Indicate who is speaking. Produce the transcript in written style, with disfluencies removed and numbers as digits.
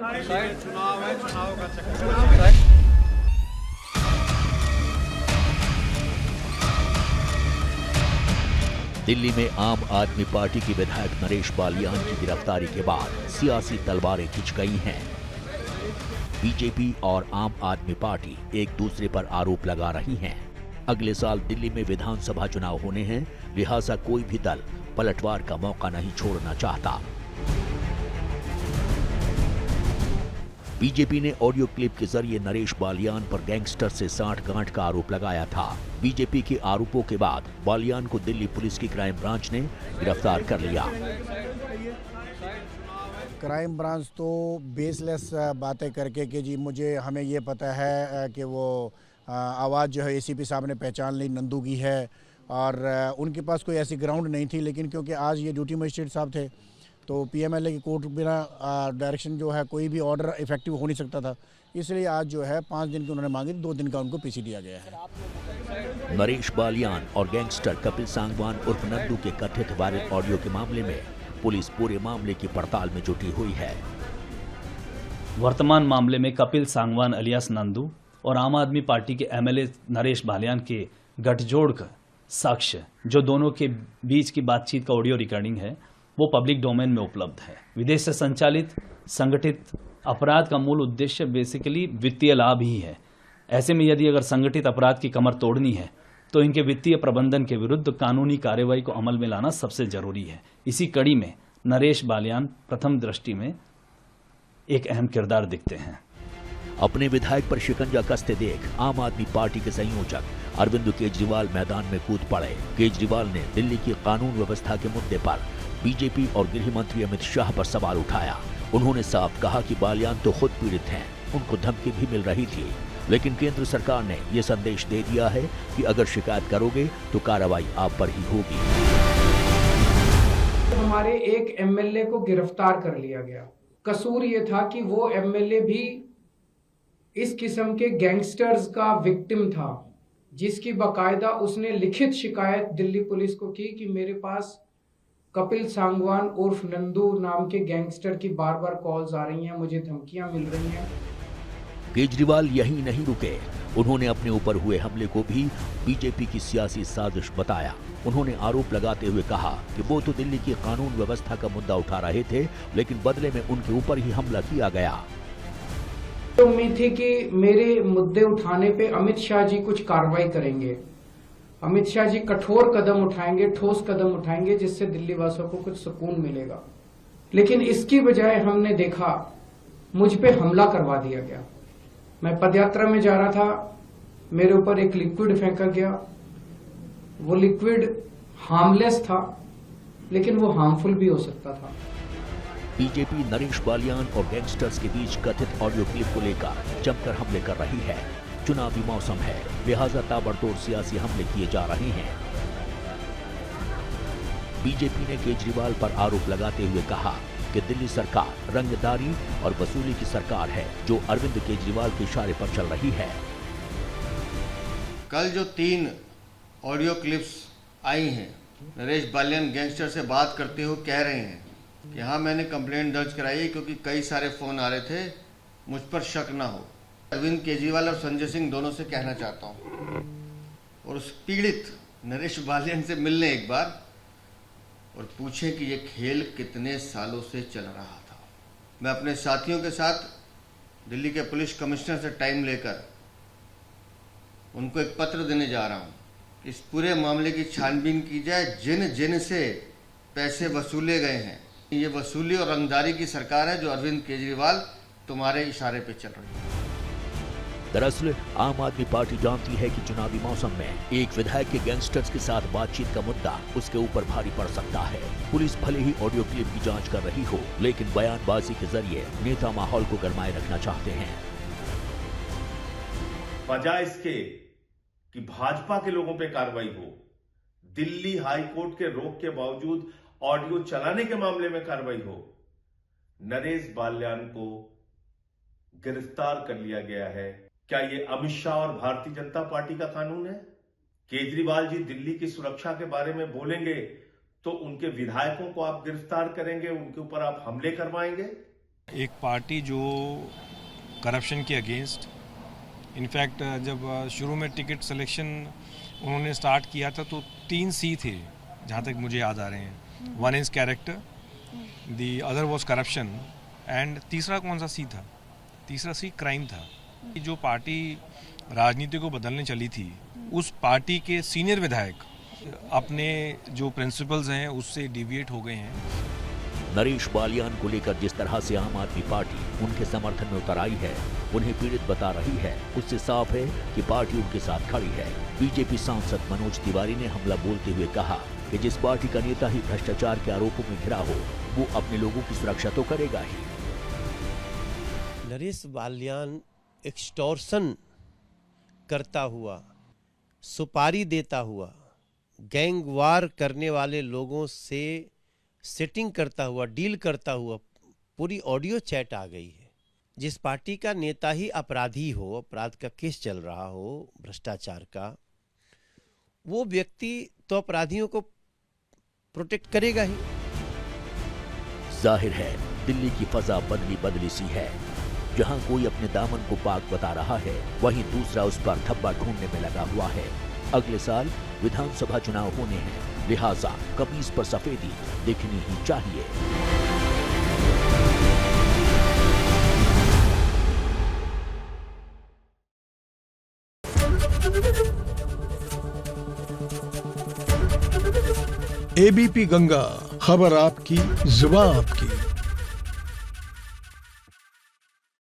Speaker 1: चुनाव है, चुनाव का चक्कर।
Speaker 2: दिल्ली में आम आदमी पार्टी के विधायक नरेश बालियान की गिरफ्तारी के बाद सियासी तलवारें खिंच गई हैं। बीजेपी और आम आदमी पार्टी एक दूसरे पर आरोप लगा रही हैं। अगले साल दिल्ली में विधानसभा चुनाव होने हैं, लिहाजा कोई भी दल पलटवार का मौका नहीं छोड़ना चाहता। बीजेपी ने ऑडियो क्लिप के जरिए नरेश बालियान पर गैंगस्टर से साठगांठ का आरोप लगाया था। बीजेपी के आरोपों के बाद बालियान को दिल्ली पुलिस की क्राइम ब्रांच ने गिरफ्तार कर लिया।
Speaker 3: क्राइम ब्रांच तो बेसलेस बातें करके कि जी हमें ये पता है कि वो आवाज़ जो है एसीपी साहब ने पहचान ली नंदू की है और उनके पास कोई ऐसी ग्राउंड नहीं थी, लेकिन क्योंकि आज ये ड्यूटी मजिस्ट्रेट साहब थे तो पीएमएलए की कोर्ट बिना डायरेक्शन जो है कोई भी ऑर्डर इफेक्टिव हो नहीं सकता था, इसलिए आज जो है 5 दिन की उन्होंने मांगी, 2 दिन का उनको पीसी दिया गया है।
Speaker 2: नरेश बालियान और गैंगस्टर कपिल सांगवान उर्फ नंदू के कथित वायरल ऑडियो के मामले में पुलिस पूरे मामले की पड़ताल में जुटी हुई है।
Speaker 4: वर्तमान मामले में कपिल सांगवान अलियास नंदू और आम आदमी पार्टी के एमएलए नरेश बालियान के गठजोड़ का साक्ष्य, जो दोनों के बीच की बातचीत का ऑडियो रिकॉर्डिंग है, वो पब्लिक डोमेन में उपलब्ध है। विदेश से संचालित संगठित अपराध का मूल उद्देश्य बेसिकली वित्तीय लाभ ही है। ऐसे में यदि अगर संगठित अपराध की कमर तोड़नी है तो इनके वित्तीय प्रबंधन के विरुद्ध कानूनी कार्रवाई को अमल में लाना सबसे जरूरी है। इसी कड़ी में नरेश बालियान प्रथम दृष्टि में एक अहम किरदार दिखते हैं।
Speaker 2: अपने विधायक पर शिकंजा कसते देख आम आदमी पार्टी के संयोजक अरविंद केजरीवाल मैदान में कूद पड़े। केजरीवाल ने दिल्ली की कानून व्यवस्था के मुद्दे पर बीजेपी और गृह मंत्री अमित शाह पर सवाल उठाया। उन्होंने साफ कहा कि बालियान तो खुद पीड़ित हैं, उनको धमकी भी मिल रही थी, लेकिन केंद्र सरकार ने यह संदेश दे दिया है कि अगर शिकायत करोगे तो कार्रवाई आप पर ही होगी।
Speaker 5: हमारे एक एमएलए को गिरफ्तार कर लिया गया। कसूर ये था कि वो एमएलए भी इस किस्म के गैंगस्टर्स का विक्टिम था, जिसकी बाकायदा उसने लिखित शिकायत दिल्ली पुलिस को की कि मेरे पास कपिल सांगवान उर्फ नंदू नाम के गैंगस्टर की बार बार कॉल्स आ रही हैं, मुझे धमकियां मिल रही हैं।
Speaker 2: केजरीवाल यही नहीं रुके, उन्होंने अपने ऊपर हुए हमले को भी बीजेपी की सियासी साजिश बताया। उन्होंने आरोप लगाते हुए कहा कि वो तो दिल्ली की कानून व्यवस्था का मुद्दा उठा रहे थे, लेकिन बदले में उनके ऊपर ही हमला किया गया।
Speaker 5: उम्मीद थी कि मेरे मुद्दे उठाने पे अमित शाह जी कुछ कार्रवाई करेंगे, अमित शाह जी कठोर कदम उठाएंगे, ठोस कदम उठाएंगे, जिससे दिल्ली वासियों को कुछ सुकून मिलेगा। लेकिन इसकी बजाय हमने देखा मुझ पे हमला करवा दिया गया। मैं पदयात्रा में जा रहा था, मेरे ऊपर एक लिक्विड फेंका गया। वो लिक्विड हार्मलेस था, लेकिन वो हार्मफुल भी हो सकता था।
Speaker 2: बीजेपी नरेश बालियान और गैंगस्टर्स के बीच कथित ऑडियो क्लिप को लेकर जमकर हमले कर रही है। चुनावी मौसम है, लिहाजा ताबड़तोड़ सियासी हमले किए जा रहे हैं। बीजेपी ने केजरीवाल पर आरोप लगाते हुए कहा कि दिल्ली सरकार रंगदारी और वसूली की सरकार है, जो अरविंद केजरीवाल के इशारे पर चल रही है।
Speaker 6: कल जो 3 ऑडियो क्लिप्स आई हैं, नरेश बालियान गैंगस्टर से बात करते हुए कह रहे हैं कि हाँ मैंने कंप्लेंट दर्ज कराई है क्योंकि कई सारे फोन आ रहे थे, मुझ पर शक ना हो। अरविंद केजरीवाल और संजय सिंह दोनों से कहना चाहता हूँ और उस पीड़ित नरेश बालियान से मिलने एक बार और पूछें कि ये खेल कितने सालों से चल रहा था। मैं अपने साथियों के साथ दिल्ली के पुलिस कमिश्नर से टाइम लेकर उनको एक पत्र देने जा रहा हूँ कि इस पूरे मामले की छानबीन की जाए, जिन जिन से पैसे वसूले गए हैं। ये वसूली और रंगदारी की सरकार है जो अरविंद केजरीवाल तुम्हारे इशारे पे चल रही है।
Speaker 2: दरअसल आम आदमी पार्टी जानती है कि चुनावी मौसम में एक विधायक के गैंगस्टर्स के साथ बातचीत का मुद्दा उसके ऊपर भारी पड़ सकता है। पुलिस भले ही ऑडियो क्लिप की जांच कर रही हो, लेकिन बयानबाजी के जरिए नेता माहौल को गरमाए रखना चाहते हैं।
Speaker 7: बजाय इसके कि भाजपा के लोगों पे कार्रवाई हो, दिल्ली हाई कोर्ट के रोक के बावजूद ऑडियो चलाने के मामले में कार्रवाई हो, नरेश बालियान को गिरफ्तार कर लिया गया है। क्या ये अमित शाह और भारतीय जनता पार्टी का कानून है? केजरीवाल जी दिल्ली की सुरक्षा के बारे में बोलेंगे तो उनके विधायकों को आप गिरफ्तार करेंगे, उनके ऊपर आप हमले करवाएंगे?
Speaker 1: एक पार्टी जो करप्शन के अगेंस्ट, इनफैक्ट जब शुरू में टिकट सिलेक्शन उन्होंने स्टार्ट किया था तो 3 सी थे जहाँ तक मुझे याद आ रहे हैं। 1 is character, the other was corruption and तीसरा कौन सा सी था? तीसरा सी क्राइम था। जो पार्टी राजनीति को बदलने चली थी, उस पार्टी के सीनियर विधायक अपने जो प्रिंसिपल्स हैं उससे डिविएट हो गए हैं।
Speaker 2: नरेश बालियान को लेकर जिस तरह से आम आदमी पार्टी उनके समर्थन में उतर आई है, उन्हें पीड़ित बता रही है, उससे साफ है कि पार्टी उनके साथ खड़ी है। बीजेपी सांसद मनोज तिवारी ने हमला बोलते हुए कहा कि जिस पार्टी का नेता ही भ्रष्टाचार के आरोपों में घिरा हो, वो अपने लोगों की सुरक्षा तो करेगा ही।
Speaker 8: नरेश बालियान एक्सटॉर्शन करता हुआ, सुपारी देता हुआ, गैंगवार करने वाले लोगों से सेटिंग करता हुआ, डील करता हुआ पूरी ऑडियो चैट आ गई है। जिस पार्टी का नेता ही अपराधी हो, अपराध का केस चल रहा हो भ्रष्टाचार का, वो व्यक्ति तो अपराधियों को प्रोटेक्ट करेगा ही।
Speaker 2: जाहिर है दिल्ली की फजा बदली बदली सी है। जहां कोई अपने दामन को पाक बता रहा है, वहीं दूसरा उस पर धब्बा ढूंढने में लगा हुआ है। अगले साल विधानसभा चुनाव होने हैं, लिहाजा कमीज पर सफेदी दिखनी ही चाहिए।
Speaker 9: एबीपी गंगा, खबर आपकी, जुबान आपकी।